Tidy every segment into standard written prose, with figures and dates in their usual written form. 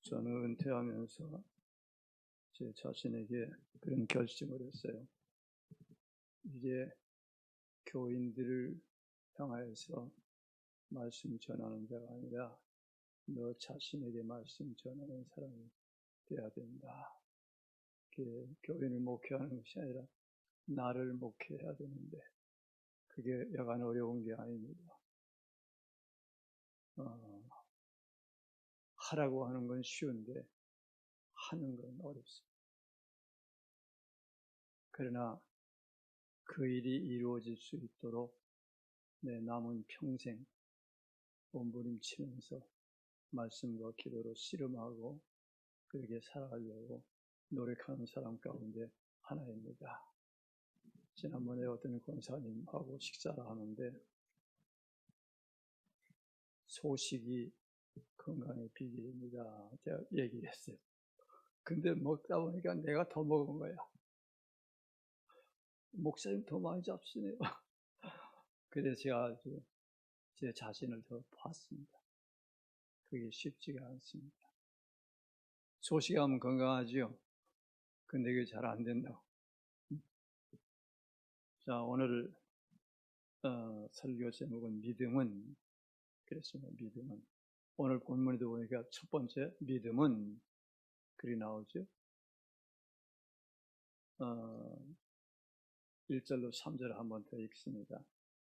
저는 은퇴하면서 제 자신에게 그런 결심을 했어요. 이제 교인들을 향하여서 말씀 전하는 자가 아니라 너 자신에게 말씀 전하는 사람이 되어야 된다. 교인을 목회하는 것이 아니라 나를 목회해야 되는데 그게 약간 어려운 게 아닙니다. 하라고 하는 건 쉬운데 하는 건 어렵습니다. 그러나 그 일이 이루어질 수 있도록 내 남은 평생 몸부림치면서 말씀과 기도로 씨름하고 그렇게 살아가려고 노력하는 사람 가운데 하나입니다. 지난번에 어떤 권사님하고 식사를 하는데 소식이 건강의 비결입니다. 제가 얘기를 했어요. 근데 먹다 보니까 내가 더 먹은 거야. 목사님 더 많이 잡수네요. 그래서 제가 제 자신을 더 봤습니다. 그게 쉽지가 않습니다. 소식하면 건강하지요. 근데 그게 잘 안 된다고. 자, 오늘 설교 제목은 믿음은, 그랬습니다. 믿음은. 오늘 본문에도 보니까 첫 번째 믿음은 글이 나오죠. 1절로 3절 한번 더 읽습니다.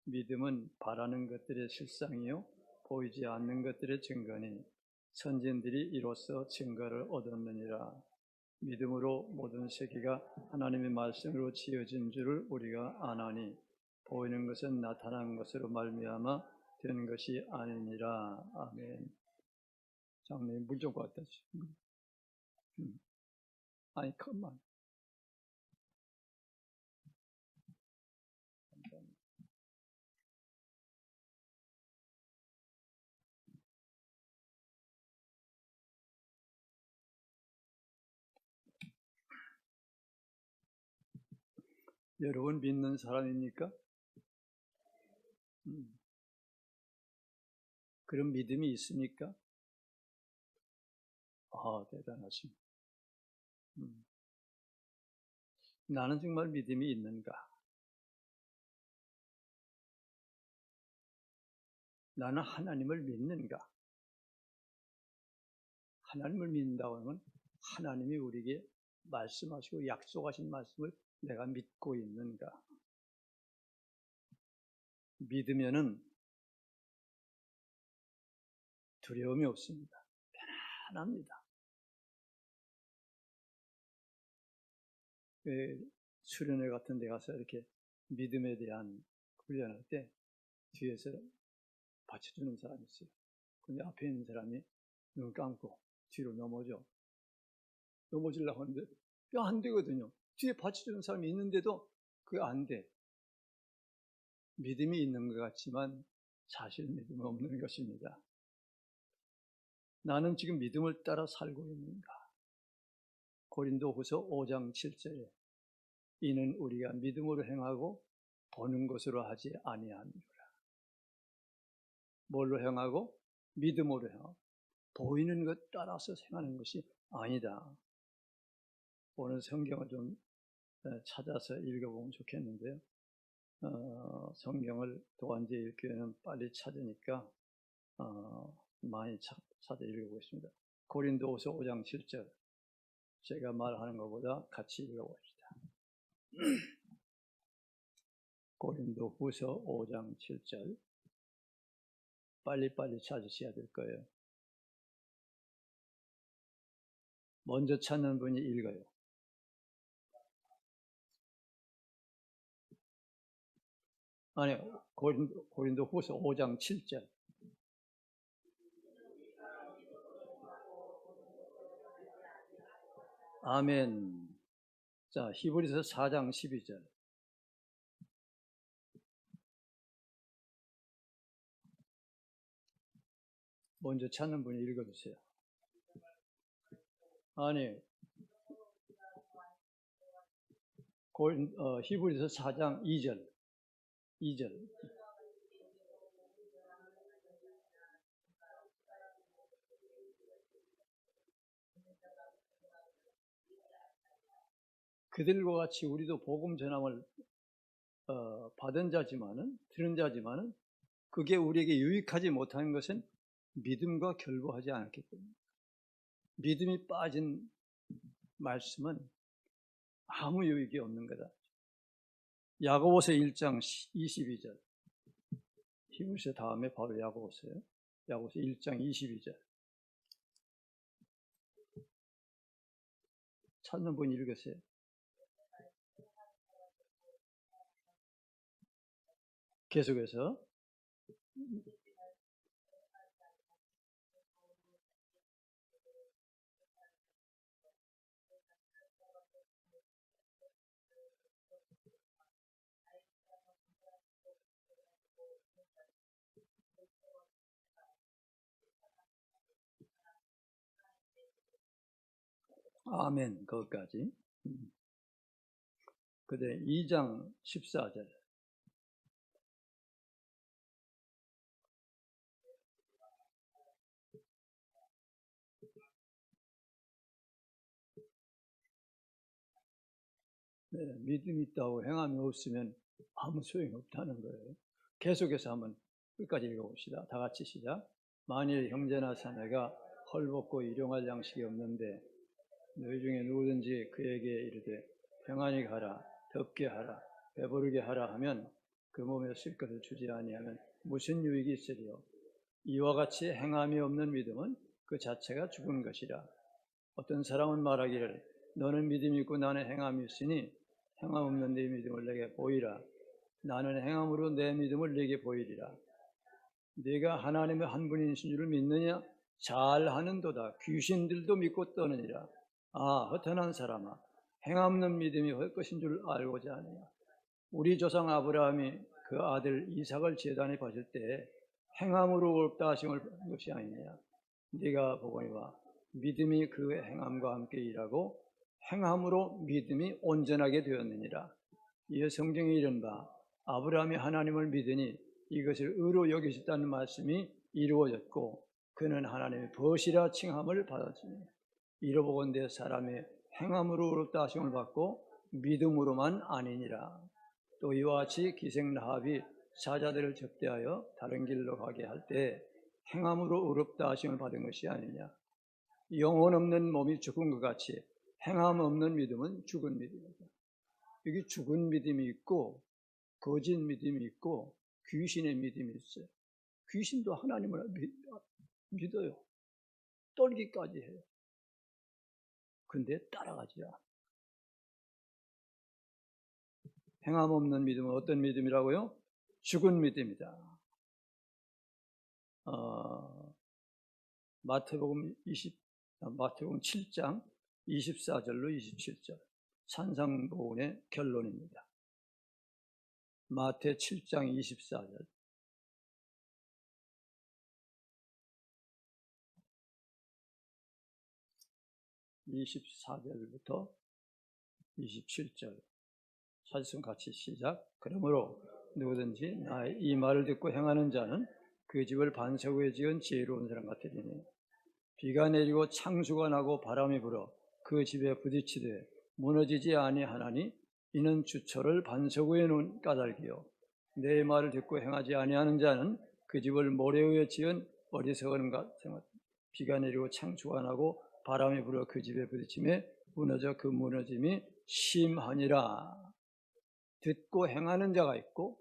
믿음은 바라는 것들의 실상이요 보이지 않는 것들의 증거니 선진들이 이로써 증거를 얻었느니라. 믿음으로 모든 세계가 하나님의 말씀으로 지어진 줄을 우리가 아나니 보이는 것은 나타난 것으로 말미암아 된 것이 아니니라. 아멘. 장로님 물 좀 갖다 주세요. 아니 컵만. 여러분 믿는 사람입니까? 그런 믿음이 있습니까? 대단하십니다. 나는 정말 믿음이 있는가? 나는 하나님을 믿는가? 하나님을 믿는다고 하면 하나님이 우리에게 말씀하시고 약속하신 말씀을 내가 믿고 있는가? 믿으면은 두려움이 없습니다. 편안합니다. 수련회 같은 데 가서 이렇게 믿음에 대한 훈련할 때 뒤에서 받쳐주는 사람이 있어요. 근데 앞에 있는 사람이 눈 감고 뒤로 넘어지려고 하는데 안 되거든요. 뒤에 받쳐주는 사람이 있는데도 그게 안 돼. 믿음이 있는 것 같지만 사실 믿음이 없는 것입니다. 나는 지금 믿음을 따라 살고 있는가? 고린도후서 5장 7절에 이는 우리가 믿음으로 행하고 보는 것으로 하지 아니하느니라. 뭘로 행하고? 믿음으로 행하고 보이는 것 따라서 행하는 것이 아니다. 오늘 성경을 좀 찾아서 읽어보면 좋겠는데요. 성경을 도안지 읽기에는 빨리 찾으니까 많이 찾아 읽어보겠습니다. 고린도후서 5장 7절 제가 말하는 것보다 같이 읽어봅시다. 고린도후서 5장 7절 빨리빨리 찾으셔야 될 거예요. 먼저 찾는 분이 읽어요. 아니요. 고린도후서 5장 7절. 아멘. 자, 히브리서 4장 12절. 먼저 찾는 분이 읽어주세요. 아니, 히브리서 4장 2절. 2절. 그들과 같이 우리도 복음 전함을 받은 자지만은, 들은 자지만은 그게 우리에게 유익하지 못하는 것은 믿음과 결부하지 않았기 때문에, 믿음이 빠진 말씀은 아무 유익이 없는 거다. 야고보서 1장 22절. 히브리서 다음에 바로 야고보서예요. 야고보서 1장 22절. 찾는 분 읽으세요. 계속해서. 아멘. 거기까지. 그다음에 2장 14절. 네, 믿음이 있다고 행함이 없으면 아무 소용이 없다는 거예요. 계속해서 한번 끝까지 읽어봅시다. 다 같이 시작. 만일 형제나 자매가 헐벗고 일용할 양식이 없는데 너희 중에 누구든지 그에게 이르되 평안히 가라, 덥게 하라, 배부르게 하라 하면 그 몸에 쓸 것을 주지 아니하면 무슨 유익이 있으리요? 이와 같이 행함이 없는 믿음은 그 자체가 죽은 것이라. 어떤 사람은 말하기를 너는 믿음이 있고 나는 행함이 있으니 행함 없는 네 믿음을 내게 보이라. 나는 행함으로 내 믿음을 내게 보이리라. 네가 하나님의 한 분이신 줄을 믿느냐? 잘하는도다. 귀신들도 믿고 떠느니라. 아, 허탄한 사람아, 행함 없는 믿음이 헛것인 줄 알고자 하느냐? 우리 조상 아브라함이 그 아들 이삭을 제단에 바칠 때 행함으로 의롭다 하심을 받은 것이 아니냐? 네가 보거니와 믿음이 그 행함과 함께 일하고 행함으로 믿음이 온전하게 되었느니라. 이에 성경에 이른 바 아브라함이 하나님을 믿으니 이것을 의로 여기셨다는 말씀이 이루어졌고 그는 하나님의 벗이라 칭함을 받았으니 이로보건대 사람의 행함으로 의롭다 하심을 받고 믿음으로만 아니니라. 또 이와 같이 기생 라합이 사자들을 접대하여 다른 길로 가게 할 때 행함으로 의롭다 하심을 받은 것이 아니냐. 영혼 없는 몸이 죽은 것 같이 행함 없는 믿음은 죽은 믿음이다. 여기 죽은 믿음이 있고 거짓 믿음이 있고 귀신의 믿음이 있어요. 귀신도 하나님을 믿어요. 떨기까지 해요. 근데 따라가지 않아. 행함 없는 믿음은 어떤 믿음이라고요? 죽은 믿음이다. 마태복음 7장 24절로 27절 산상보훈의 결론입니다. 마태 7장 24절. (24절부터) 27절 찾으시면 같이 시작. 그러므로 누구든지 나의 이 말을 듣고 행하는 자는 그 집을 반석 위에 지은 지혜로운 사람 같으리니 비가 내리고 창수가 나고 바람이 불어 그 집에 부딪히되 무너지지 아니하나니 이는 주철을 반석 위에 놓은 까닭이요 내 말을 듣고 행하지 아니하는 자는 그 집을 모래 위에 지은 어리석은 같으며 비가 내리고 창수가 나고 바람이 불어 그 집에 부딪힘에 무너져 그 무너짐이 심하니라. 듣고 행하는 자가 있고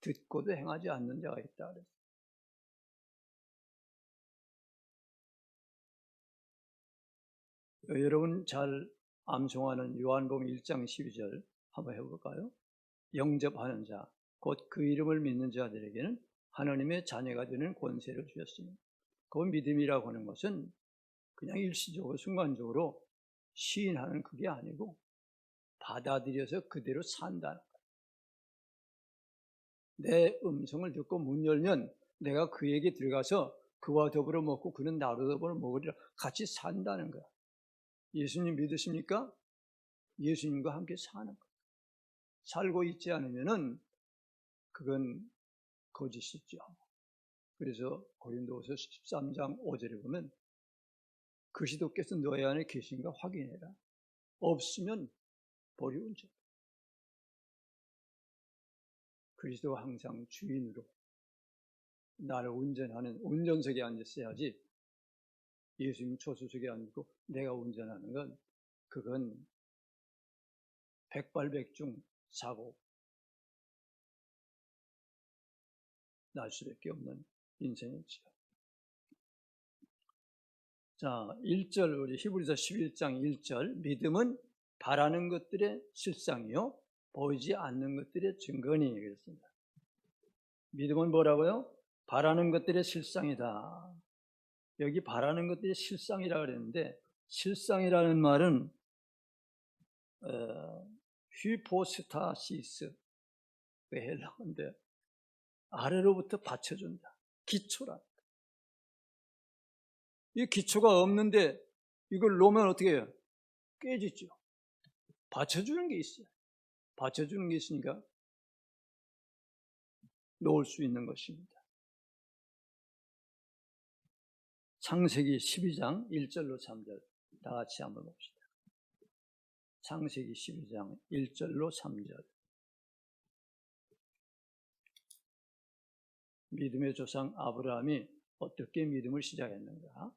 듣고도 행하지 않는 자가 있다. 여러분 잘 암송하는 요한복음 1장 12절 한번 해볼까요? 영접하는 자, 곧 그 이름을 믿는 자들에게는 하나님의 자녀가 되는 권세를 주셨습니다. 그 믿음이라고 하는 것은 그냥 일시적으로 순간적으로 시인하는 그게 아니고 받아들여서 그대로 산다는 거예요. 내 음성을 듣고 문 열면 내가 그에게 들어가서 그와 더불어 먹고 그는 나로 더불어 먹으리라 같이 산다는 거야. 예수님 믿으십니까? 예수님과 함께 사는 거예요. 살고 있지 않으면은 그건 거짓이죠. 그래서 고린도후서 13장 5절에 보면 그리스도께서 너희 안에 계신가 확인해라. 없으면 볼이 운전. 그리스도가 항상 주인으로 나를 운전하는 운전석에 앉았어야지 예수님 조수석에 앉고 내가 운전하는 건 그건 백발백중 사고 날 수밖에 없는 인생이지요. 자, 1절 우리 히브리서 11장 1절 믿음은 바라는 것들의 실상이요 보이지 않는 것들의 증거니 그랬습니다. 믿음은 뭐라고요? 바라는 것들의 실상이다. 여기 바라는 것들이 실상이라 그랬는데 실상이라는 말은 휘포스타시스 헬라어인데 아래로부터 받쳐준다. 기초라. 이 기초가 없는데 이걸 놓으면 어떻게 해요? 깨지죠. 받쳐주는 게 있어요. 받쳐주는 게 있으니까 놓을 수 있는 것입니다. 창세기 12장 1절로 3절 다 같이 한번 봅시다. 창세기 12장 1절로 3절. 믿음의 조상 아브라함이 어떻게 믿음을 시작했는가?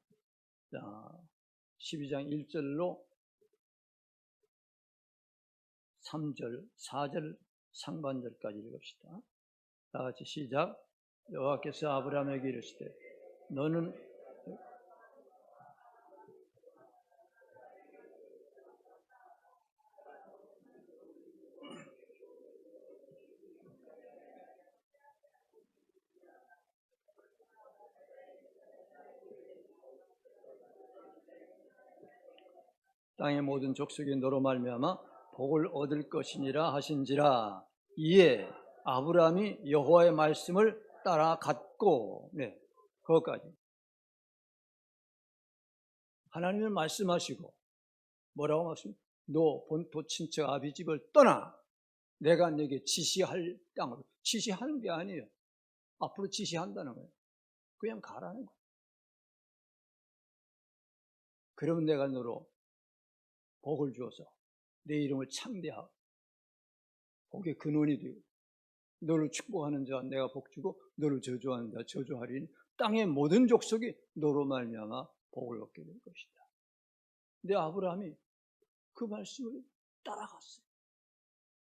자, 12장 1절로 3절, 4절 상반절까지 읽읍시다. 다 같이 시작. 여호와께서 아브라함에게 이르시되 너는 땅의 모든 족속이 너로 말미암아 복을 얻을 것이니라 하신지라. 이에 아브라함이 여호와의 말씀을 따라갔고, 네, 그것까지. 하나님은 말씀하시고 뭐라고 말씀하시고 너 본토 친척 아비 집을 떠나 내가 네게 지시할 땅으로. 지시하는 게 아니에요. 앞으로 지시한다는 거예요. 그냥 가라는 거예요. 그러면 내가 너로 복을 주어서 내 이름을 창대하고 복의 근원이 되고 너를 축복하는 자 내가 복 주고 너를 저주하는 자 저주하리니 땅의 모든 족속이 너로 말미암아 복을 얻게 될 것이다. 근데 아브라함이 그 말씀을 따라갔어요.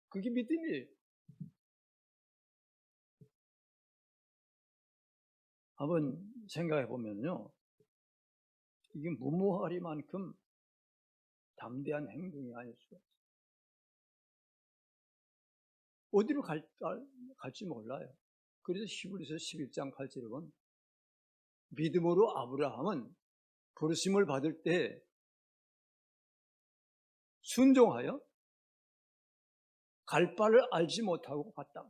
그게 믿음이에요. 한번 생각해 보면요, 이게 무모하리만큼 담대한 행동이 아닐 수가 없어요. 어디로 갈지 몰라요. 그래서 히브리서 11장 8절에 보면 믿음으로 아브라함은 부르심을 받을 때 순종하여 갈 바를 알지 못하고 갔다.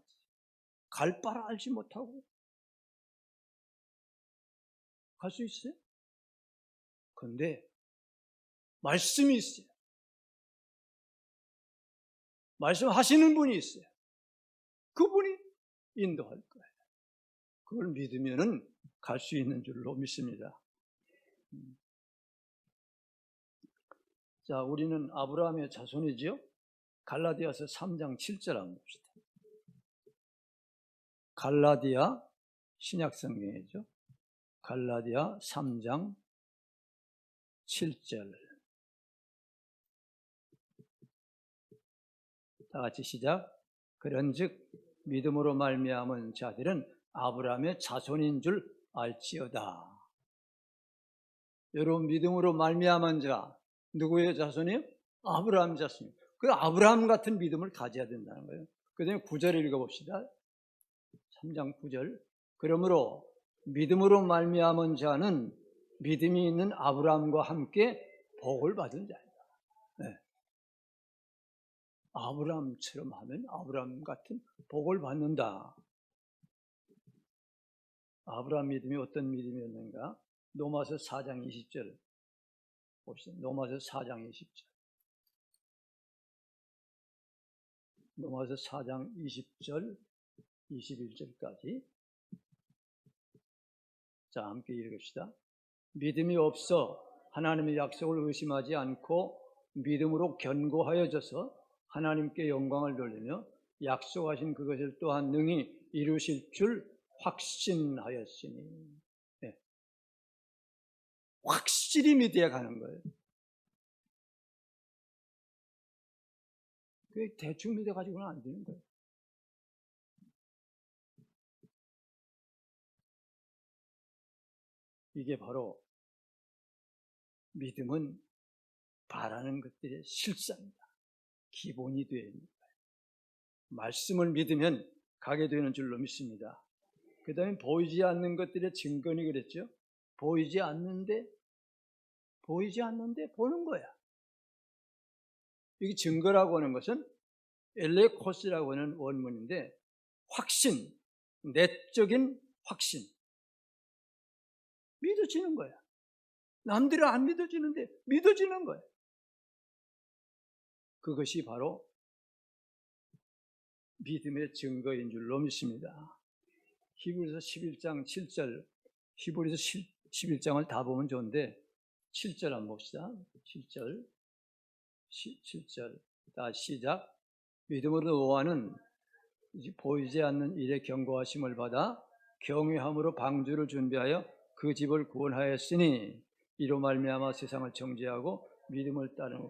갈 바를 알지 못하고 갈 수 있어요? 그런데 말씀이 있어요. 말씀하시는 분이 있어요. 그분이 인도할 거예요. 그걸 믿으면은 갈 수 있는 줄로 믿습니다. 자, 우리는 아브라함의 자손이지요. 갈라디아서 3장 7절 한번 봅시다. 갈라디아 신약성경이죠. 갈라디아 3장 7절. 다 같이 시작. 그런즉 믿음으로 말미암은 자들은 아브라함의 자손인 줄 알지어다. 여러분, 믿음으로 말미암은 자 누구의 자손이에요? 아브라함 자손이에요. 그 아브라함 같은 믿음을 가져야 된다는 거예요. 그 다음에 9절을 읽어봅시다. 3장 9절. 그러므로 믿음으로 말미암은 자는 믿음이 있는 아브라함과 함께 복을 받은 자이다. 네. 아브라함처럼 하면 아브라함 같은 복을 받는다. 아브라함 믿음이 어떤 믿음이었는가? 로마서 4장 20절 봅시다. 로마서 4장 20절. 로마서 4장 20절 21절까지. 자, 함께 읽읍시다. 믿음이 없어 하나님의 약속을 의심하지 않고 믿음으로 견고하여져서 하나님께 영광을 돌리며 약속하신 그것을 또한 능히 이루실 줄 확신하였으니. 네. 확실히 믿어야 가는 거예요. 그게 대충 믿어가지고는 안 되는 거예요. 이게 바로 믿음은 바라는 것들의 실상이다. 기본이 되어야 합니다. 말씀을 믿으면 가게 되는 줄로 믿습니다. 그 다음에 보이지 않는 것들의 증거니 그랬죠. 보이지 않는데 보는 거야. 이게 증거라고 하는 것은 엘레코스라고 하는 원문인데 확신, 내적인 확신. 믿어지는 거야. 남들은 안 믿어지는데 믿어지는 거야. 그것이 바로 믿음의 증거인 줄로 믿습니다. 히브리서 11장 7절, 히브리서 11장을 다 보면 좋은데 7절 한번 봅시다. 7절 다 시작. 믿음으로 노아는 보이지 않는 일에 경고하심을 받아 경외함으로 방주를 준비하여 그 집을 구원하였으니 이로 말미암아 세상을 정죄하고 믿음을 따르는.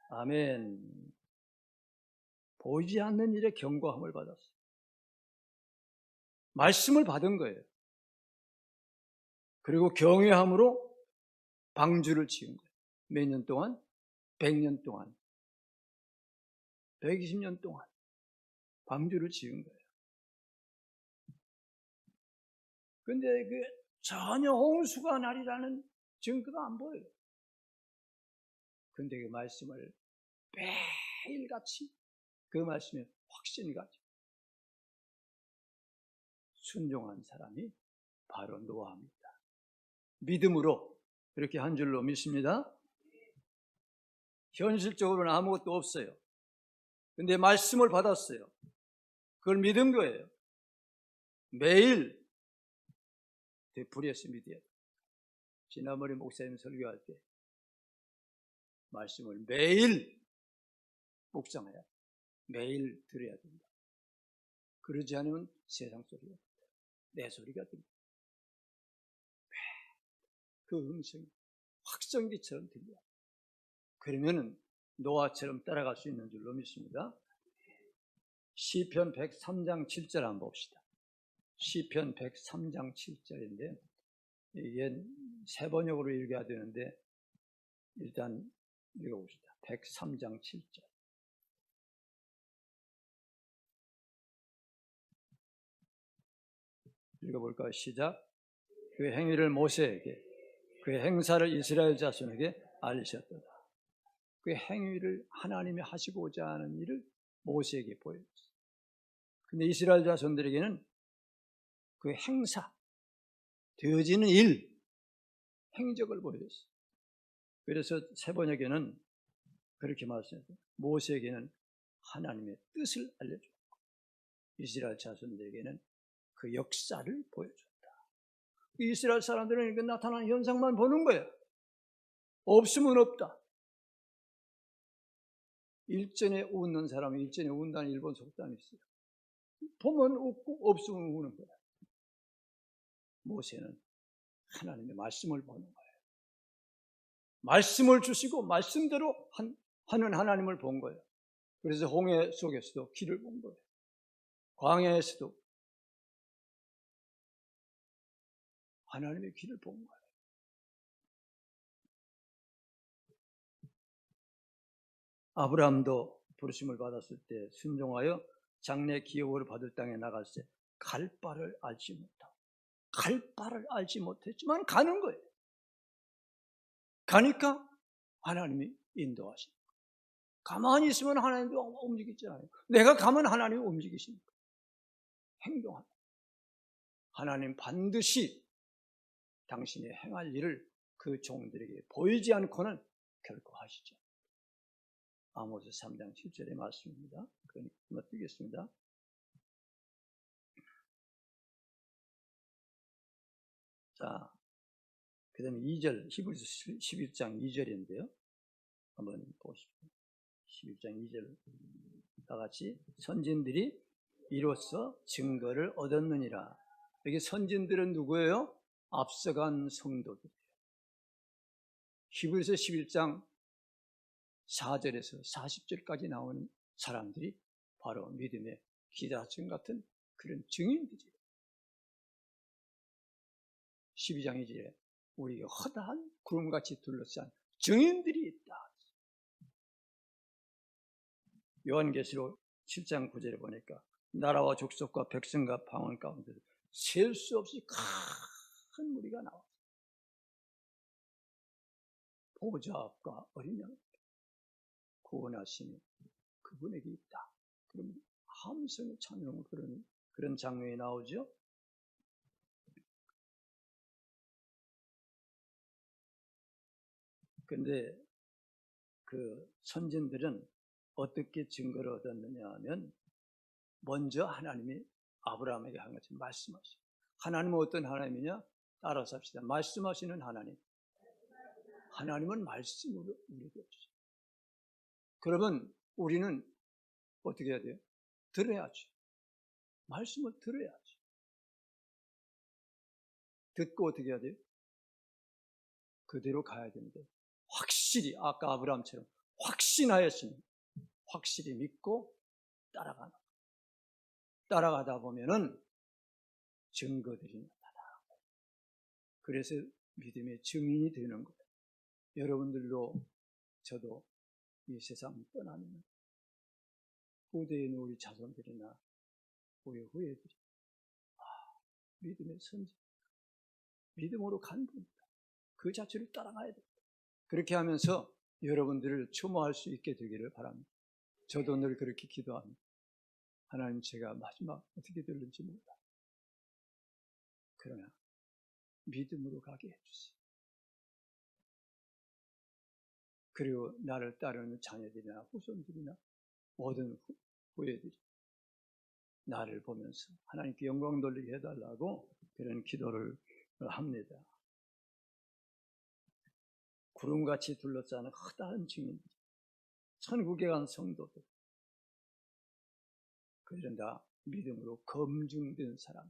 아멘. 보이지 않는 일에 경고함을 받았어요. 말씀을 받은 거예요. 그리고 경외함으로 방주를 지은 거예요. 몇 년 동안? 100년 동안, 120년 동안 방주를 지은 거예요. 그런데 그 전혀 홍수가 나리라는 증거가 안 보여요. 그런데 그 말씀을 매일같이 그 말씀에 확신이 가지고 순종한 사람이 바로 노아입니다. 믿음으로 그렇게 한 줄로 믿습니다. 현실적으로는 아무것도 없어요. 근데 말씀을 받았어요. 그걸 믿은 거예요. 매일 되풀이해서 믿어야 돼요. 지난번에 목사님 설교할 때 말씀을 매일 묵상해야 돼요. 매일 들어야 된다. 그러지 않으면 세상 소리가 듭니다. 내 소리가 듭니다. 그 음성이 확성기처럼 들려요. 그러면은 노아처럼 따라갈 수 있는 줄로 믿습니다. 시편 103장 7절 한번 봅시다. 시편 103장 7절인데 이게 세 번역으로 읽어야 되는데 일단 읽어봅시다. 103장 7절. 읽어볼까요? 시작. 그 행위를 모세에게, 그 행사를 이스라엘 자손에게 알리셨도다. 그 행위를 하나님이 하시고자 하는 일을 모세에게 보여줬어요. 근데 이스라엘 자손들에게는 그 행사, 되어지는 일, 행적을 보여줬어요. 그래서 세 번역에는 그렇게 말씀했어요. 모세에게는 하나님의 뜻을 알려줬고 이스라엘 자손들에게는 그 역사를 보여줬다. 이스라엘 사람들은 이렇게 나타나는 현상만 보는 거예요. 없으면 없다. 일전에 웃는 사람은 일전에 운다는 일본 속담이 있어요. 보면 웃고 없으면 우는 거야. 모세는 하나님의 말씀을 보는 거예요. 말씀을 주시고 말씀대로 하는 하나님을 본 거예요. 그래서 홍해 속에서도 길을 본 거예요. 광야에서도 하나님의 길을 본 거예요. 아브라함도 부르심을 받았을 때 순종하여 장래 기업을 받을 땅에 나갔을 때 갈 바를 알지 못했지만 가는 거예요. 가니까 하나님이 인도하십니다. 가만히 있으면 하나님도 움직이잖아요. 내가 가면 하나님이 움직이십니까? 행동합니다. 하나님 반드시 당신이 행할 일을 그 종들에게 보이지 않고는 결코 하시죠. 아모스 3장 7절의 말씀입니다. 그러니까 한번 뜨겠습니다. 자, 그 다음에 2절, 히브리서 11장 2절인데요. 한번 보십시오. 11장 2절 다 같이 선진들이 이로써 증거를 얻었느니라. 여기 선진들은 누구예요? 앞서간 성도들. 히브리서 11장 4절에서 40절까지 나오는 사람들이 바로 믿음의 기다증 같은 그런 증인들이에요. 12장 2절에 우리가 허다한 구름같이 둘러싼 증인들이 있다. 요한계시록 7장 9절에 보니까 나라와 족속과 백성과 방언 가운데 셀 수 없이 큰 무리가 나와. 보좌 앞과 어린 양 구원하심이 그분에게 있다. 그러면 함성의 찬양 그런 장면이 나오죠. 그런데 그 선진들은 어떻게 증거를 얻었느냐 하면 먼저 하나님이 아브라함에게 한 것처럼 말씀하시고, 하나님은 어떤 하나님이냐? 따라서 합시다. 말씀하시는 하나님. 하나님은 말씀으로 우리에게 주죠. 그러면 우리는 어떻게 해야 돼요? 들어야죠. 말씀을 들어야죠. 듣고 어떻게 해야 돼요? 그대로 가야 되는데 확실히 아까 아브라함처럼 확신하였으니 확실히 믿고 따라가다 보면은 증거들이 나타나고, 그래서 믿음의 증인이 되는 거예요. 여러분들도 저도 이 세상을 떠나면 후대에 있는 우리 자손들이나 우리 후예들이 믿음의 선지, 믿음으로 간 분이다. 그 자체를 따라가야 됩니다. 그렇게 하면서 여러분들을 추모할 수 있게 되기를 바랍니다. 저도 늘 그렇게 기도합니다. 하나님, 제가 마지막 어떻게 될는지 몰라. 그러나 믿음으로 가게 해주세요. 그리고 나를 따르는 자녀들이나 후손들이나 모든 후예들이 나를 보면서 하나님께 영광 돌리게 해달라고 그런 기도를 합니다. 구름같이 둘러싸는 허다한 증인, 천국에 간 성도들, 그들은 다 믿음으로 검증된 사람,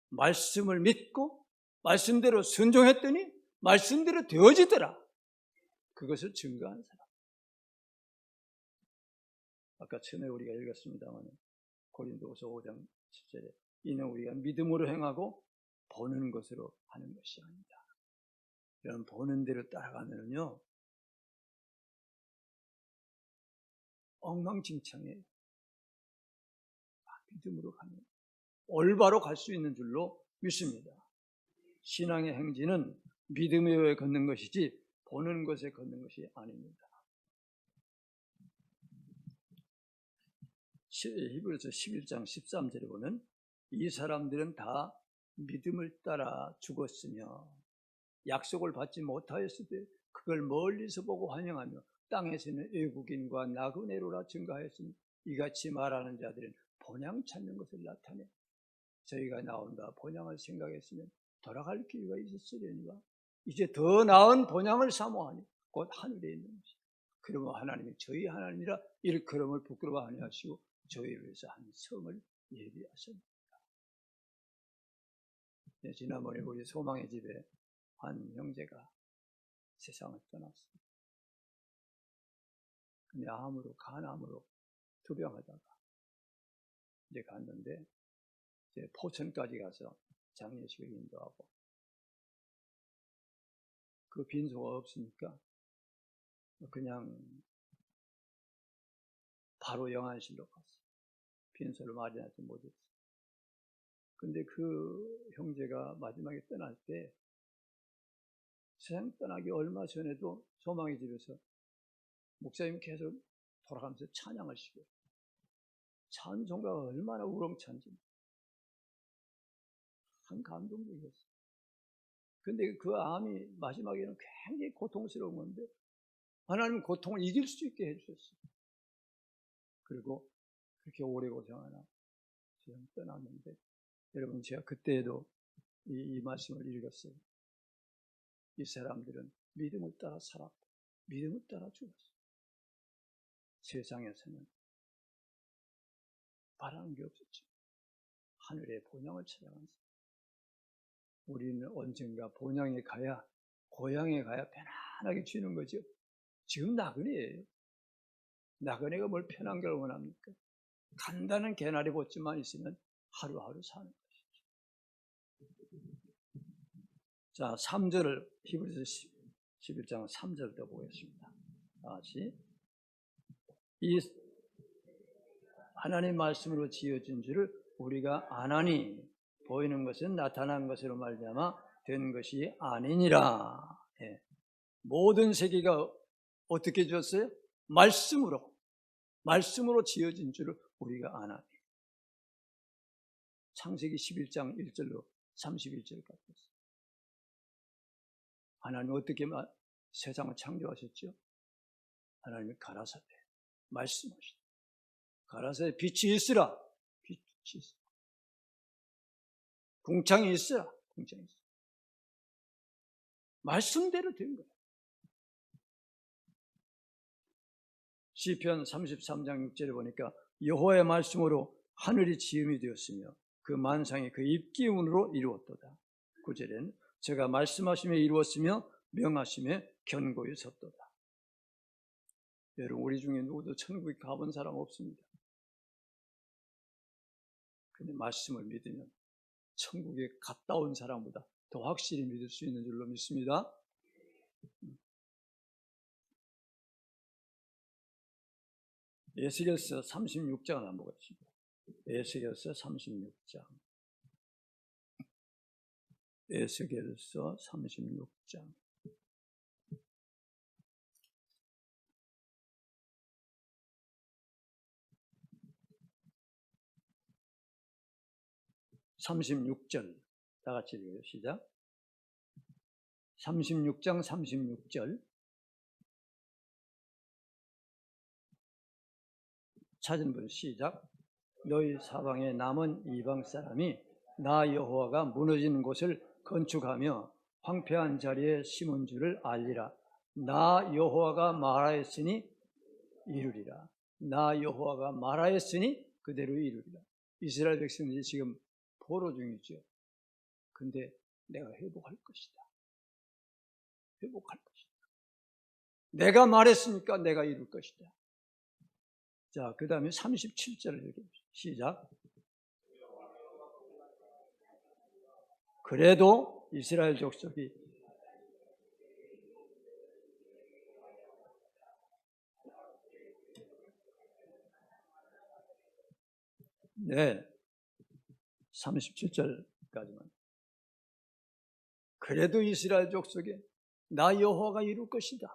말씀을 믿고 말씀대로 순종했더니 말씀대로 되어지더라. 그것을 증거한 사람. 아까 전에 우리가 읽었습니다만 고린도후서 5장 10절에 이는 우리가 믿음으로 행하고 보는 것으로 하는 것이 아니다. 이런 보는 대로 따라가면요 엉망진창이에요. 믿음으로 가면 올바로 갈 수 있는 줄로 믿습니다. 신앙의 행진은 믿음에 의해 걷는 것이지 보는 것에 걷는 것이 아닙니다. 히브리서 11장 13절에 보면 이 사람들은 다 믿음을 따라 죽었으며 약속을 받지 못하였을 때 그걸 멀리서 보고 환영하며 땅에서는 외국인과 나그네로라 증가하였으니 이같이 말하는 자들은 본향 찾는 것을 나타내 저희가 나온다 본향을 생각했으면 돌아갈 기회가 있었으려니와 이제 더 나은 본향을 사모하니 곧 하늘에 있는 것이 그러면 하나님이 저희 하나님이라 일컬음을 부끄러워 아니하시고 저희를 위해서 한 성을 예비하셨습니다. 네, 지난번에 우리 소망의 집에 한 형제가 세상을 떠났습니다. 근데 간암으로 투병하다가 이제 갔는데 이제 포천까지 가서 장례식을 인도하고 그 빈소가 없으니까 그냥 바로 영안실로 갔어요. 빈소를 마련하지 못했어요. 근데 그 형제가 마지막에 떠날 때 세상 떠나기 얼마 전에도 소망의 집에서 목사님이 계속 돌아가면서 찬양을 시켜요. 찬송가가 얼마나 우렁찬지 참 감동적이었어요. 근데 그 암이 마지막에는 굉장히 고통스러운 건데 하나님은 고통을 이길 수 있게 해주셨어요. 그리고 그렇게 오래 고생하나 세상 떠났는데 여러분 제가 그때에도 이 말씀을 읽었어요. 이 사람들은 믿음을 따라 살았고 믿음을 따라 죽었어요. 세상에서는 바라는 게 없었죠. 하늘의 본향을 찾아간 사람. 우리는 언젠가 본향에 가야, 고향에 가야 편안하게 쉬는 거죠. 지금 나그네예요. 나그네가 뭘 편한 걸 원합니까? 간단한 개나리 보츠만 있으면 하루하루 사는 것이죠. 자, 3절을 히브리서 11장 3절부터 보겠습니다. 다시. 이 하나님 말씀으로 지어진 줄을 우리가 아나니 보이는 것은 나타난 것으로 말미암아 된 것이 아니니라. 예. 모든 세계가 어떻게 지었어요? 말씀으로 지어진 줄을 우리가 아나니. 창세기 11장 1절로 31절까지. 하나님 어떻게 세상을 창조하셨죠? 하나님이 가라사대 말씀하시다. 가라사대 빛이 있으라. 빛이 있으라. 궁창이 있으라. 궁창이 있으라. 말씀대로 된 거예요. 시편 33장 6절에 보니까 여호와의 말씀으로 하늘이 지음이 되었으며 그 만상이 그 입기운으로 이루었도다. 9절에는 제가 말씀하시며 이루었으며 명하시며 견고히 섰도다. 여러분, 우리 중에 누구도 천국에 가본 사람 없습니다. 근데 말씀을 믿으면 천국에 갔다 온 사람보다 더 확실히 믿을 수 있는 줄로 믿습니다. 에스겔서 36장을 한번 보겠습니다. 에스겔서 36장. 에스겔서 36장. (36절) 다 같이 읽어요. 시작. 36장 36절. 찾은 분 시작. 너희 사방에 남은 이방 사람이 나 여호와가 무너진 곳을 건축하며 황폐한 자리에 심은 줄을 알리라. 나 여호와가 말하였으니 이루리라. 나 여호와가 말하였으니 그대로 이루리라. 이스라엘 백성들이 지금 포로 중이죠. 근데 내가 회복할 것이다. 회복할 것이다. 내가 말했으니까 내가 이룰 것이다. 자, 그 다음에 37절을 읽어봅시다. 시작. 그래도 이스라엘 족속이 네, 37절까지만. 그래도 이스라엘 족속이 나 여호와가 이룰 것이다.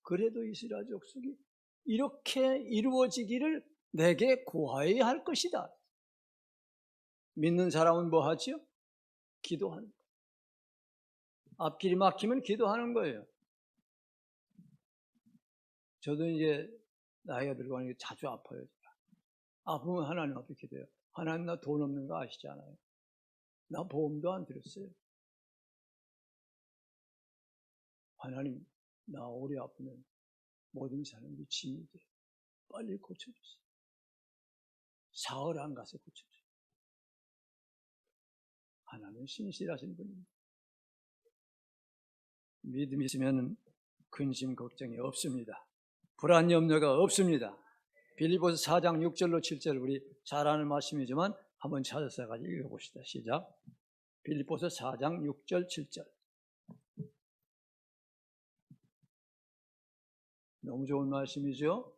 그래도 이스라엘 족속이 이렇게 이루어지기를 내게 구하여야 할 것이다. 믿는 사람은 뭐 하죠? 기도하는 거예요. 앞길이 막히면 기도하는 거예요. 저도 이제 나이가 들고 하니까 자주 아파요. 아프면 하나님 앞에 기도해요. 하나님, 나 돈 없는 거 아시잖아요. 나 보험도 안 들었어요. 하나님, 나 오래 아프면 모든 사람들이 짐이 돼. 빨리 고쳐주세요. 사흘 안 가서 고쳐주세요. 하나님은 신실하신 분입니다. 믿음이 있으면 근심 걱정이 없습니다. 불안 염려가 없습니다. 빌립보서 4장 6절로 7절 우리 잘 아는 말씀이지만 한번 찾아서 가지고 읽어봅시다. 시작. 빌립보서 4장 6절 7절. 너무 좋은 말씀이죠.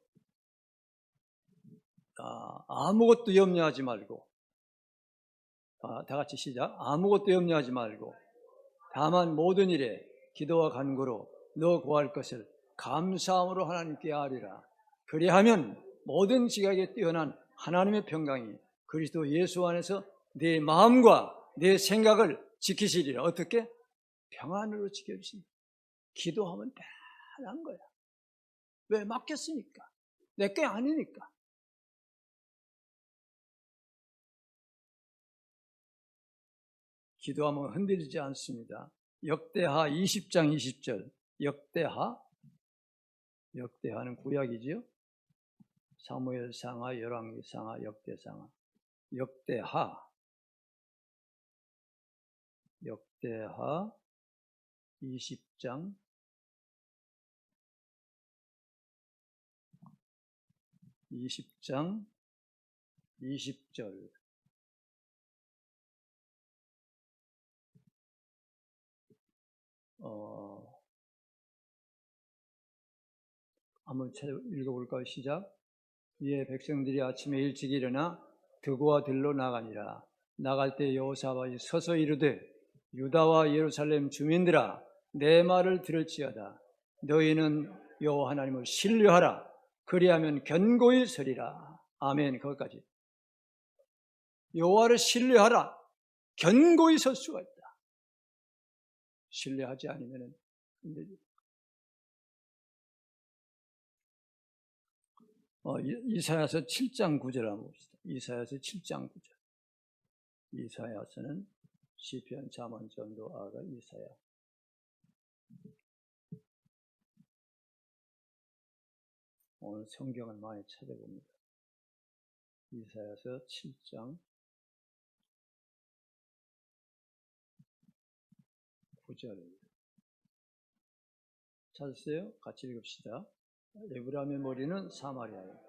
아무것도 염려하지 말고, 다 같이 시작. 아무것도 염려하지 말고 다만 모든 일에 기도와 간구로 너 구할 것을 감사함으로 하나님께 아뢰라. 그리하면 모든 지각에 뛰어난 하나님의 평강이 그리스도 예수 안에서 내 마음과 내 생각을 지키시리라. 어떻게? 평안으로 지켜주십니다. 기도하면 편한 거야. 왜? 맡겼으니까. 내 게 아니니까. 기도하면 흔들리지 않습니다. 역대하 20장 20절. 역대하 역대하는 구약이지요. 사무엘상하, 열왕기상하, 역대상하. 역대하 20장 20절. 한번 읽어볼까요? 시작. 이에 백성들이 아침에 일찍 일어나 드고와 들로 나가니라. 나갈 때 여호사밧이 서서 이르되 유다와 예루살렘 주민들아 내 말을 들을지어다. 너희는 여호와 하나님을 신뢰하라. 그리하면 견고히 서리라. 아멘. 거기까지. 여호와를 신뢰하라. 견고히 설 수가 있다. 신뢰하지 않으면 힘들지. 이사야서 7장 9절 한번 봅시다. 이사야서 7장 9절. 이사야서는 시편, 잠언, 전도, 아가, 이사야. 오늘 성경을 많이 찾아봅니다. 이사야서 7장 9절. 찾았어요? 같이 읽읍시다. 에브라임의 머리는 사마리아요.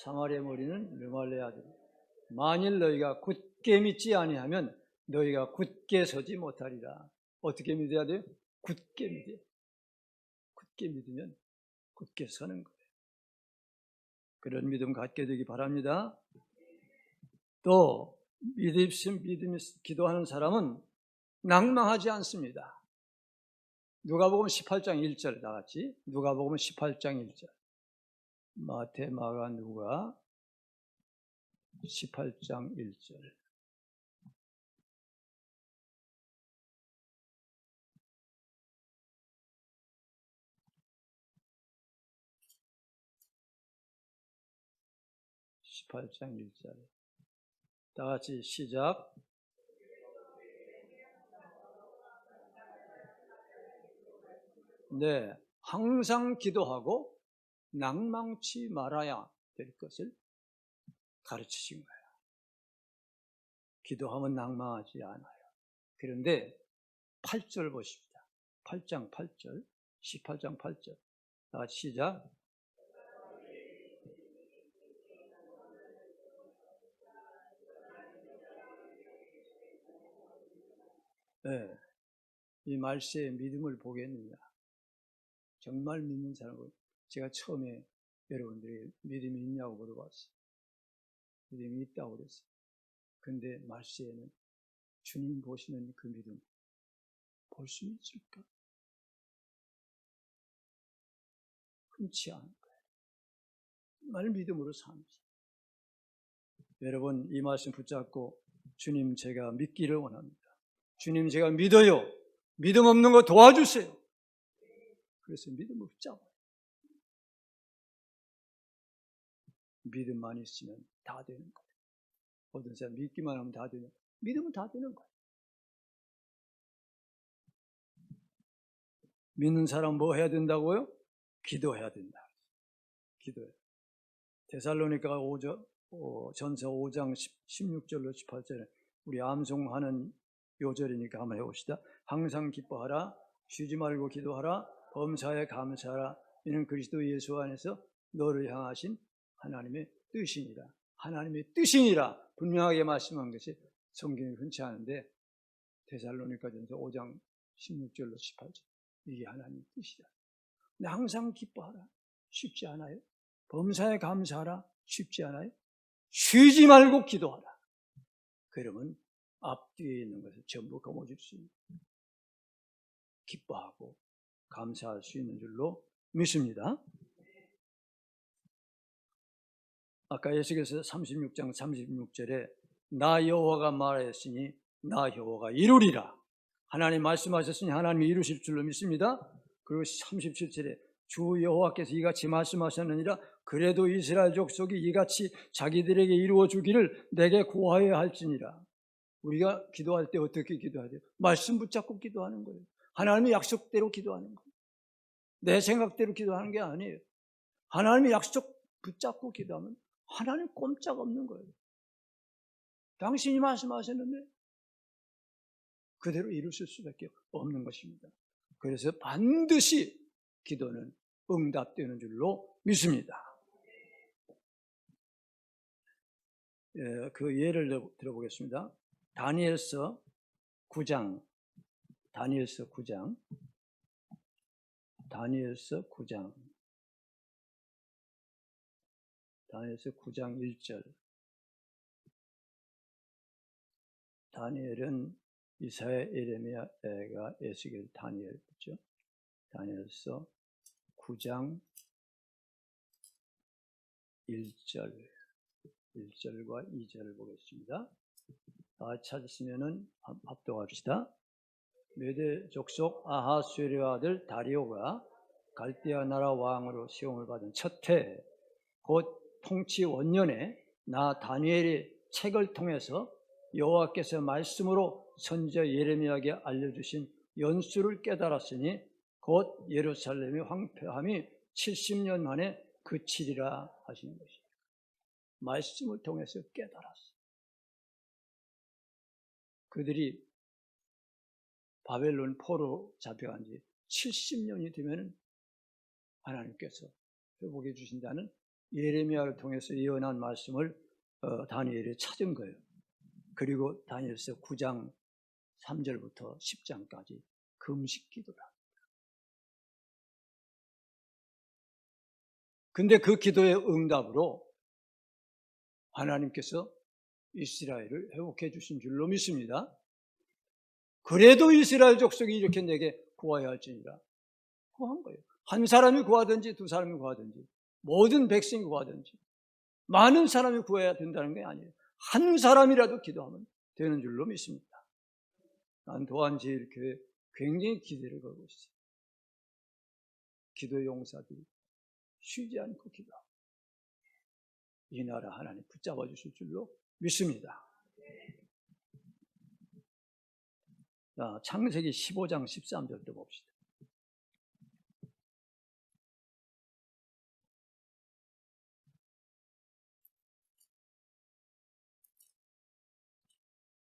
사마리아의 머리는 르말레아들. 만일 너희가 굳게 믿지 아니하면 너희가 굳게 서지 못하리라. 어떻게 믿어야 돼요? 굳게 믿어요. 굳게 믿으면 굳게 서는 거예요. 그런 믿음 갖게 되기 바랍니다. 또 믿음이 기도하는 사람은 낭망하지 않습니다. 누가복음 18장 1절 다 같이. 누가복음 18장 1절. 마태, 마가, 누가 18장 1절. 다 같이 시작. 네, 항상 기도하고 낭망치 말아야 될 것을 가르치신 거예요. 기도하면 낭망하지 않아요. 그런데 8절 보십시다. 8장 8절, 18장 8절. 다 같이 시작. 네, 이 말세에 믿음을 보겠느냐. 정말 믿는 사람은 제가 처음에 여러분들이 믿음이 있냐고 물어봤어요. 믿음이 있다고 그랬어요. 근데 말세에는 주님 보시는 그 믿음 볼 수 있을까? 흔치 않은 거예요. 정말 믿음으로 삽니다. 여러분 이 말씀 붙잡고 주님 제가 믿기를 원합니다. 주님 제가 믿어요. 믿음 없는 거 도와주세요. 그래서 믿음을 붙잡아요. 믿음만 있으면 다 되는 거예요. 어떤 사람 믿기만 하면 다 되는 거예요. 믿으면 다 되는 거예요. 믿는 사람 뭐 해야 된다고요? 기도해야 된다. 기도해. 데살로니가 전서 5장 16절로 18절에 우리 암송하는 요절이니까 한번 해봅시다. 항상 기뻐하라. 쉬지 말고 기도하라. 범사에 감사하라. 이는 그리스도 예수 안에서 너를 향하신 하나님의 뜻이니라. 하나님의 뜻이니라. 분명하게 말씀한 것이 성경이 흔치 않은데 데살로니가 전서 5장 16절로 18절. 이게 하나님의 뜻이다. 근데 항상 기뻐하라. 쉽지 않아요? 범사에 감사하라. 쉽지 않아요? 쉬지 말고 기도하라. 그러면 앞뒤에 있는 것을 전부 거머쥘 수 있는, 기뻐하고 감사할 수 있는 줄로 믿습니다. 아까 에스겔서 36장 36절에 나 여호와가 말하였으니 나 여호와가 이루리라. 하나님 말씀하셨으니 하나님이 이루실 줄로 믿습니다. 그리고 37절에 주 여호와께서 이같이 말씀하셨느니라. 그래도 이스라엘 족속이 이같이 자기들에게 이루어 주기를 내게 구하여야 할지니라. 우리가 기도할 때 어떻게 기도해야 돼요? 말씀 붙잡고 기도하는 거예요. 하나님의 약속대로 기도하는 거예요. 내 생각대로 기도하는 게 아니에요. 하나님의 약속 붙잡고 기도하면 하나님 꼼짝 없는 거예요. 당신이 말씀하셨는데 그대로 이루실 수밖에 없는 것입니다. 그래서 반드시 기도는 응답되는 줄로 믿습니다. 그 예를 들어보겠습니다. 다니엘서 9장, 다니엘서 9장 1절. 다니엘은 이사야, 예레미야가 에스겔, 다니엘이죠. 다니엘서 9장 1절과 2절을 보겠습니다. 다 찾으시면은 합독합시다. 메대 족속 아하수에르 아들 다리오가 갈대아 나라 왕으로 시험을 받은 첫 해, 곧 통치 원년에 나 다니엘이 책을 통해서 여호와께서 말씀으로 선지자 예레미야에게 알려주신 연수를 깨달았으니 곧 예루살렘의 황폐함이 70년 만에 그치리라 하신 것입니다. 말씀을 통해서 깨달았어요. 그들이 바벨론 포로 잡혀간 지 70년이 되면 하나님께서 회복해 주신다는 예레미야를 통해서 예언한 말씀을 다니엘이 찾은 거예요. 그리고 다니엘서 9장 3절부터 10장까지 금식 기도를 합니다. 근데 그 기도의 응답으로 하나님께서 이스라엘을 회복해 주신 줄로 믿습니다. 그래도 이스라엘 족속이 이렇게 내게 구하여 할지니라. 구한 거예요. 한 사람이 구하든지 두 사람이 구하든지 모든 백성이 구하든지 많은 사람이 구해야 된다는 게 아니에요. 한 사람이라도 기도하면 되는 줄로 믿습니다. 난 또한 제일교회 굉장히 기대를 걸고 있어요. 기도 용사들이 쉬지 않고 기도하고 이 나라 하나님 붙잡아 주실 줄로 믿습니다. 자, 창세기 15장 13절도 봅시다.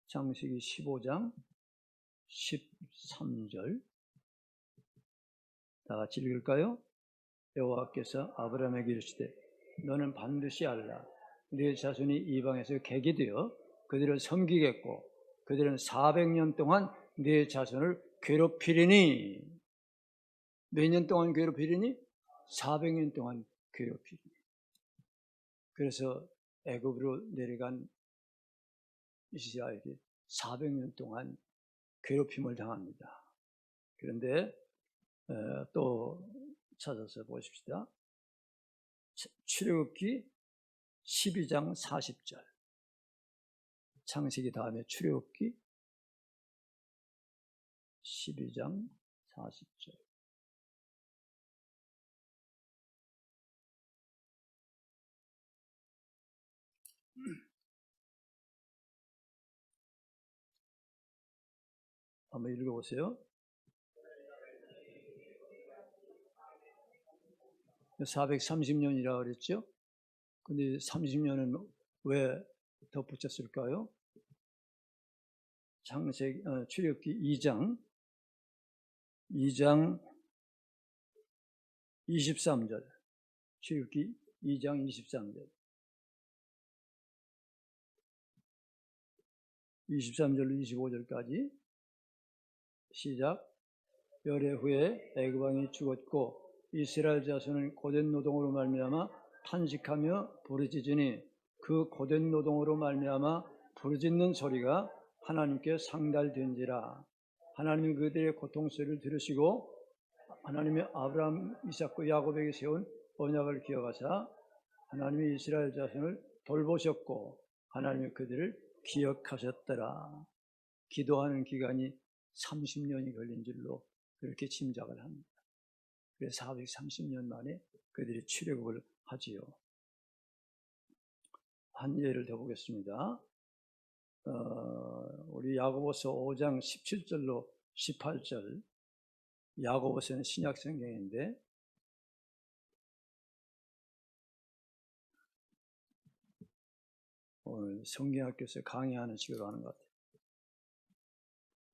창세기 15장 13절 다 같이 읽을까요? 여호와께서 아브라함에게 이르시되 너는 반드시 알라. 네 자손이 이방에서 객이 되어 그들을 섬기겠고 그들은 400년 동안 네 자손을 괴롭히리니. 몇 년 동안 괴롭히리니? 400년 동안 괴롭히리니. 그래서 애굽으로 내려간 이스라엘이 400년 동안 괴롭힘을 당합니다. 그런데 또 찾아서 보십시다. 출애굽기 12장 40절. 창세기 다음에 출애굽기 12장 40절. 한번 읽어보세요. 430년이라고 그랬죠? 근데 30년은 왜 덧붙였을까요? 창세기, 출애굽기 2장 23절. 출애굽기 2장 23절. 23절로 25절까지 시작. 열해 후에 애굽 왕이 죽었고 이스라엘 자손은 고된 노동으로 말미암아 탄식하며 부르짖으니 그 고된 노동으로 말미암아 부르짖는 소리가 하나님께 상달된지라. 하나님이 그들의 고통 소리를 들으시고 하나님이 아브라함, 이삭과 야곱에게 세운 언약을 기억하사 하나님이 이스라엘 자손을 돌보셨고 하나님이 그들을 기억하셨더라. 기도하는 기간이 30년이 걸린 줄로 그렇게 짐작을 합니다. 그래서 430년 만에 그들이 출애굽을 하지요. 한 예를 더 보겠습니다. 우리 야고보서 5장 17절로 18절. 야고보서는 신약 성경인데 오늘 성경학교에서 강의하는 식으로 하는 것 같아요.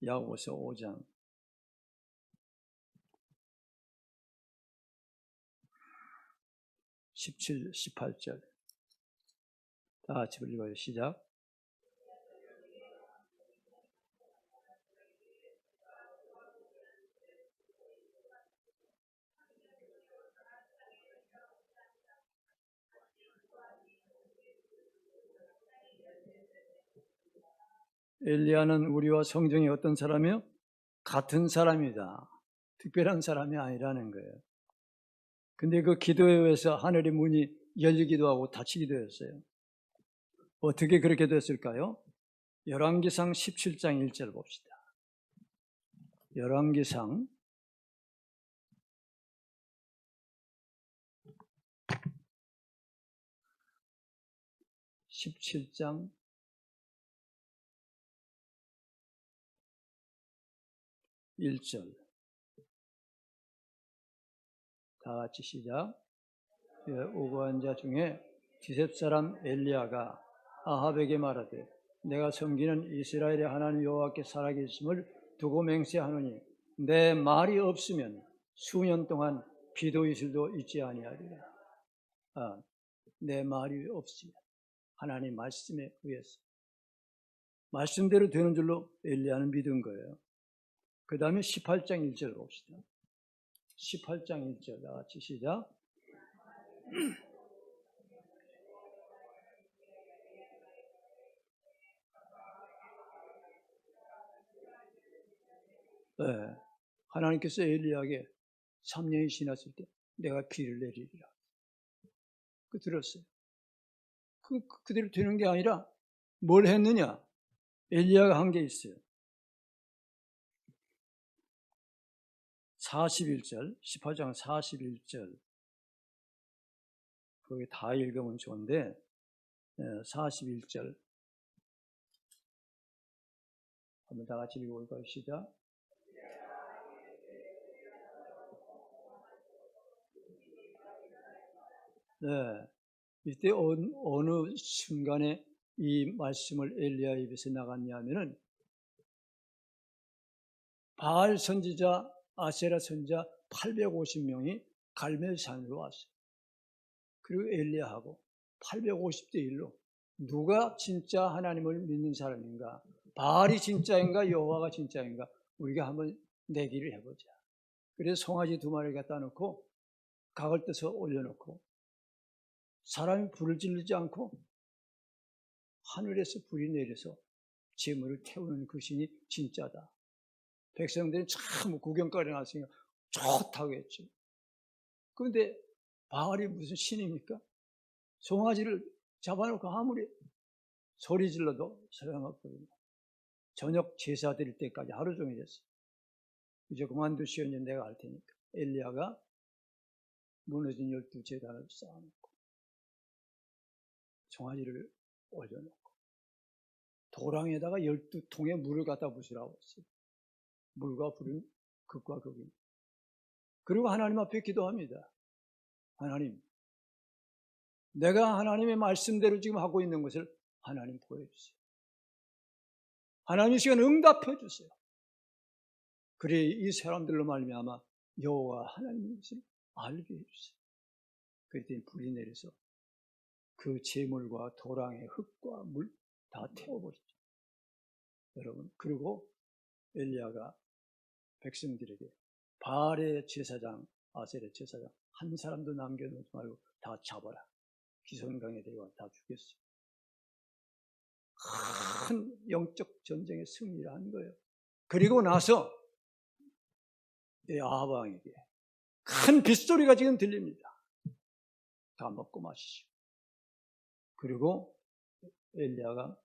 야고보서 5장 17, 18절 다 같이 읽어요. 시작. 엘리야는 우리와 성경이 어떤 사람이요? 같은 사람이다. 특별한 사람이 아니라는 거예요. 근데 그 기도에 의해서 하늘의 문이 열리기도 하고 닫히기도 했어요. 어떻게 그렇게 됐을까요? 열왕기상 17장 1절 봅시다. 열왕기상 17장 1절 다 같이 시작. 오고한 자 중에 디셉 사람 엘리야가 아합에게 말하되 내가 섬기는 이스라엘의 하나님 여호와께 살아계심을 두고 맹세하노니 내 말이 없으면 수년 동안 비도 이슬도 있지 아니하리라. 내 말이 없으면 하나님 말씀에 의해서 말씀대로 되는 줄로 엘리야는 믿은 거예요. 그 다음에 18장 1절 봅시다. 18장 1절 다 같이 시작. 네, 하나님께서 엘리야에게 3년이 지났을 때 내가 비를 내리리라. 그 들었어요. 그대로 되는 게 아니라 뭘 했느냐? 엘리야가 한 게 있어요. 41절, 18장 41절 거기 다 읽으면 좋은데 41절 한번 다 같이 읽어볼까요? 시작. 네, 이때 어느 순간에 이 말씀을 엘리야 입에서 나갔냐면은 바알 선지자, 아세라 선지자 850명이 갈멜산으로 왔어요. 그리고 엘리야하고 850대 1로 누가 진짜 하나님을 믿는 사람인가? 바알이 진짜인가? 여호와가 진짜인가? 우리가 한번 내기를 해보자. 그래서 송아지 2마리를 갖다 놓고 각을 떼서 올려놓고 사람이 불을 지르지 않고 하늘에서 불이 내려서 재물을 태우는 그 신이 진짜다. 백성들이 참 구경거리 나왔으니까 좋다고 했죠. 그런데 바알이 무슨 신입니까? 송아지를 잡아놓고 아무리 소리 질러도 소용없거든요. 저녁 제사 드릴 때까지 하루 종일 했어요. 이제 그만두시오니 내가 할 테니까. 엘리야가 무너진 12제단을 쌓아놓고 송아지를 올려놓고 도랑에다가 12통의 물을 갖다 부으라고 했어요. 물과 불은 극과 극입니다. 그리고 하나님 앞에 기도합니다. 하나님, 내가 하나님의 말씀대로 지금 하고 있는 것을 하나님 보여주세요. 하나님 이 시간 응답해 주세요. 그래 이 사람들로 말미암아 여호와 하나님의 것을 알게 해주세요. 그랬더니 불이 내려서 그 재물과 도랑의 흙과 물 다 태워버렸죠. 여러분, 그리고 엘리야가 백성들에게 바알의 제사장, 아셀의 제사장 한 사람도 남겨놓지 말고 다 잡아라. 기손강에 데려와 다 죽였어요. 큰 영적 전쟁의 승리를 한 거예요. 그리고 나서 아합 왕에게 큰 빗소리가 지금 들립니다. 다 먹고 마시죠. 그리고 엘리야가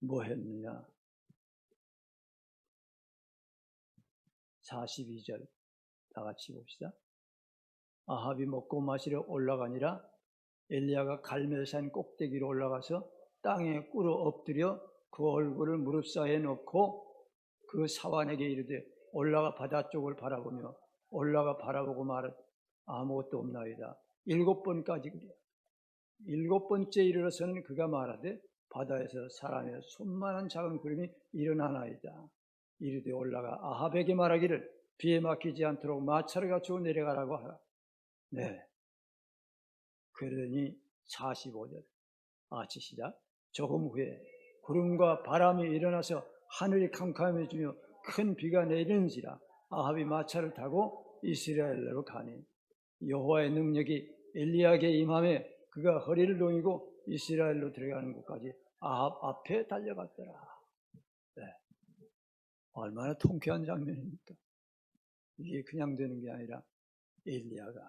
뭐 했느냐? 42절 다 같이 봅시다. 아합이 먹고 마시러 올라가니라 엘리야가 갈멜산 꼭대기로 올라가서 땅에 꿇어 엎드려 그 얼굴을 무릎 사이에 놓고 그 사환에게 이르되 올라가 바다 쪽을 바라보며 올라가 바라보고 말하되 아무것도 없나이다. 7번까지 그래요. 7번째 이르러서는 그가 말하되 바다에서 사람의 손만한 작은 구름이 일어나나이다. 이르되 올라가 아합에게 말하기를 비에 막히지 않도록 마차를 갖추고 내려가라고 하라. 네. 그러더니 45절 아치 시작. 조금 후에 구름과 바람이 일어나서 하늘이 캄캄해지며 큰 비가 내리는지라 아합이 마차를 타고 이스라엘로 가니 여호와의 능력이 엘리야에게 임하며 그가 허리를 동이고 이스라엘로 들어가는 곳까지 아합 앞에 달려갔더라. 네. 얼마나 통쾌한 장면입니까? 이게 그냥 되는 게 아니라 엘리야가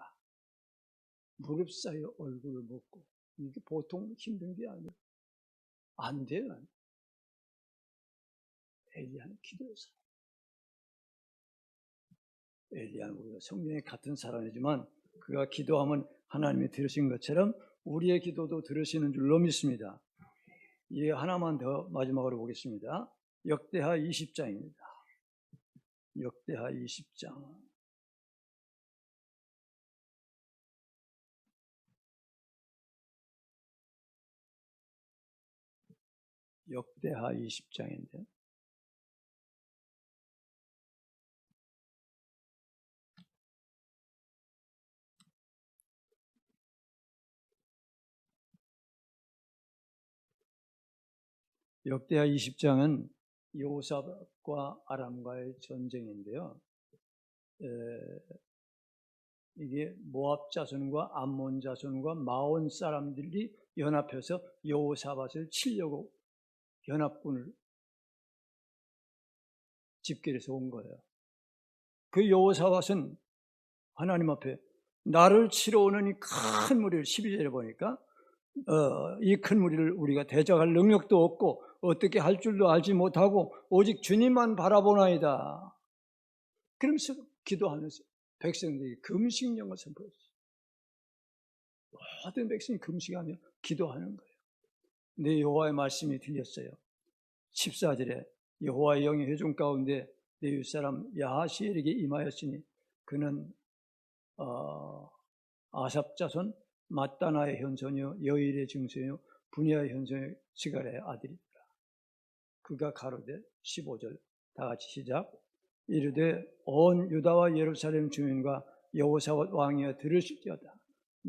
무릎 사이에 얼굴을 묻고 이게 보통 힘든 게 아니에요. 안 돼요. 엘리야는 기도의 사람. 엘리야는 우리가 성경에 같은 사람이지만 그가 기도하면 하나님이 들으신 것처럼 우리의 기도도 들으시는 줄로 믿습니다. 이 하나만 더 마지막으로 보겠습니다. 역대하 20장입니다. 역대하 20장. 역대하 20장인데 역대하 20장은 여호사밧과 아람과의 전쟁인데요. 이게 모압 자손과 암몬 자손과 마온 사람들이 연합해서 여호사밧을 치려고 연합군을 집결해서 온 거예요. 그 여호사밧은 하나님 앞에 나를 치러 오는 이 큰 무리를 12절에 보니까 이 큰 무리를 우리가 대적할 능력도 없고 어떻게 할 줄도 알지 못하고 오직 주님만 바라보나이다. 그러면서 기도하면서 백성들이 금식령을 선포했어요. 모든 백성이 금식하며 기도하는 거예요. 내 여호와의 말씀이 들렸어요. 14절에 여호와의 영이 회중 가운데 내 윗사람 야하시엘에게 임하였으니 그는 아삽 자손 mat다나의 현손이요 여일의 증손이요 분야의 현손이요 스갈의 아들이더라. 그가 가로되 15절 다 같이 시작. 이르되 온 유다와 예루살렘 주민과 여호사밧 왕이여 들으실지어다.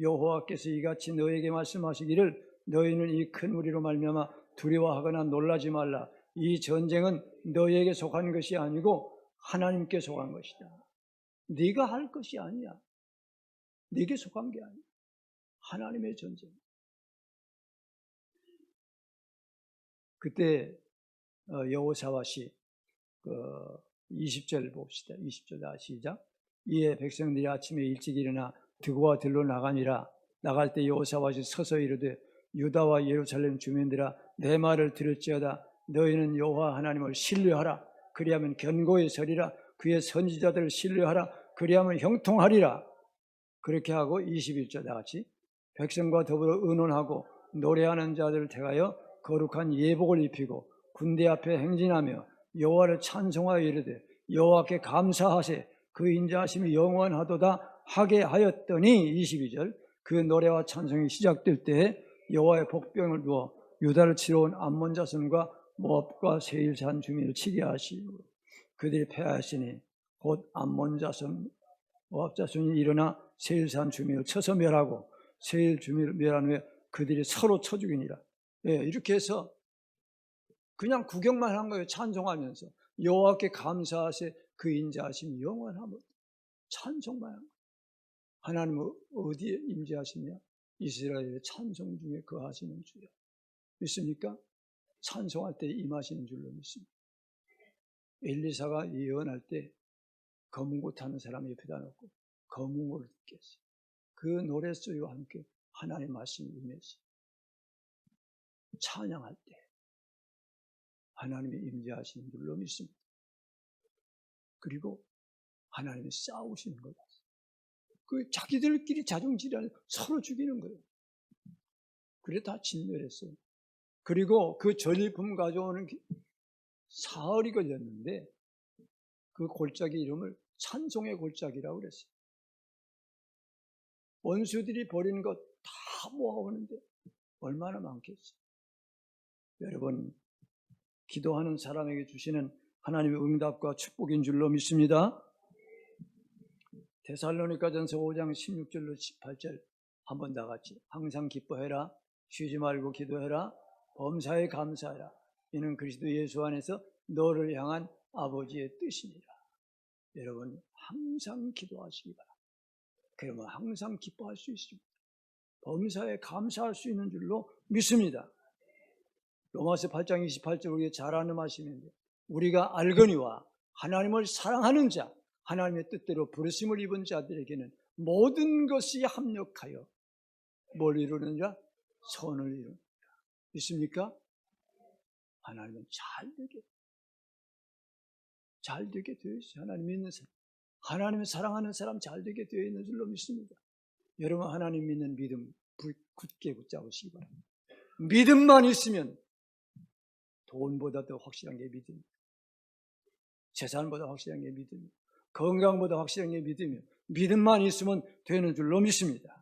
여호와께서 이같이 너에게 말씀하시기를 너희는 이 큰 무리로 말미암아 두려워하거나 놀라지 말라. 이 전쟁은 너희에게 속한 것이 아니고 하나님께 속한 것이다. 네가 할 것이 아니야. 네게 속한 게 아니야. 하나님의 전쟁. 그때 여호사밧이 20절 봅시다. 20절 다 시작. 이에 백성들이 아침에 일찍 일어나 드고와 들로 나가니라. 나갈 때 여호사밧이 서서 이르되 유다와 예루살렘 주민들아 내 말을 들을지어다. 너희는 여호와 하나님을 신뢰하라. 그리하면 견고히 서리라. 그의 선지자들을 신뢰하라. 그리하면 형통하리라. 그렇게 하고 21절 다 같이 백성과 더불어 의논하고 노래하는 자들을 택하여 거룩한 예복을 입히고 군대 앞에 행진하며 여호와를 찬송하여 이르되 여호와께 감사하세 그 인자하심이 영원하도다 하게 하였더니 22절 그 노래와 찬송이 시작될 때에 여호와의 복병을 두어 유다를 치러 온 암몬 자손과 모압과 세일산 주민을 치게 하시고 그들이 패하였으니 곧 암몬 자손 모압 자손이 일어나 세일산 주민을 쳐서 멸하고 세일 주민을 멸한 후에 그들이 서로 쳐 죽이니라. 예, 이렇게 해서 그냥 구경만 한 거예요. 찬송하면서 여호와께 감사하세 그 인자하심이 영원하며 찬송만 한 거예요. 하나님은 어디에 임재하시냐? 이스라엘의 찬송 중에 거하시는 주요. 믿습니까? 찬송할 때 임하시는 줄로 믿습니다. 엘리사가 예언할 때 검은 옷 하는 사람 옆에다 놓고 검은 옷을 듣게 했어요. 그 노래 소리와 함께 하나님의 말씀이 임했어요. 찬양할 때 하나님이 임재하시는 줄로 믿습니다. 그리고 하나님이 싸우시는 거예요. 그 자기들끼리 자중질환을 서로 죽이는 거예요. 그래 다 진멸했어요. 그리고 그 전리품 가져오는 사흘이 걸렸는데 그 골짜기 이름을 찬송의 골짜기라고 그랬어요. 원수들이 버리는 것 다 모아오는데 얼마나 많겠어요. 여러분, 기도하는 사람에게 주시는 하나님의 응답과 축복인 줄로 믿습니다. 데살로니가전서 5장 16절로 18절 한번 다 같이 항상 기뻐해라, 쉬지 말고 기도해라, 범사에 감사하라. 이는 그리스도 예수 안에서 너를 향한 아버지의 뜻이니라. 여러분, 항상 기도하시기 바랍니다. 그러면 항상 기뻐할 수 있습니다. 범사에 감사할 수 있는 줄로 믿습니다. 로마서 8장 28절 우리가 잘 아는 말씀인데, 우리가 알거니와 하나님을 사랑하는 자, 하나님의 뜻대로 부르심을 입은 자들에게는 모든 것이 합력하여 뭘 이루느냐? 선을 이루느니라. 믿습니까? 하나님은 잘 되게 되어 있어요. 하나님 믿는 사람, 하나님을 사랑하는 사람 잘 되게 되어 있는 줄로 믿습니다. 여러분, 하나님 믿는 믿음 굳게 붙잡으시기 바랍니다. 믿음만 있으면 돈보다 더 확실한 게 믿음입니다. 재산보다 확실한 게 믿음입니다. 건강보다 확실한 게 믿음이에요. 믿음만 있으면 되는 줄로 믿습니다.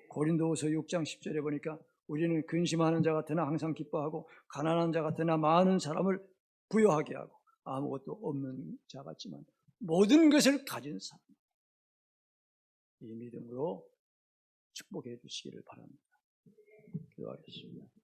고린도후서 6장 10절에 보니까 우리는 근심하는 자 같으나 항상 기뻐하고 가난한 자 같으나 많은 사람을 부유하게 하고 아무것도 없는 자 같지만 모든 것을 가진 사람, 이 믿음으로 축복해 주시기를 바랍니다. 기도하겠습니다.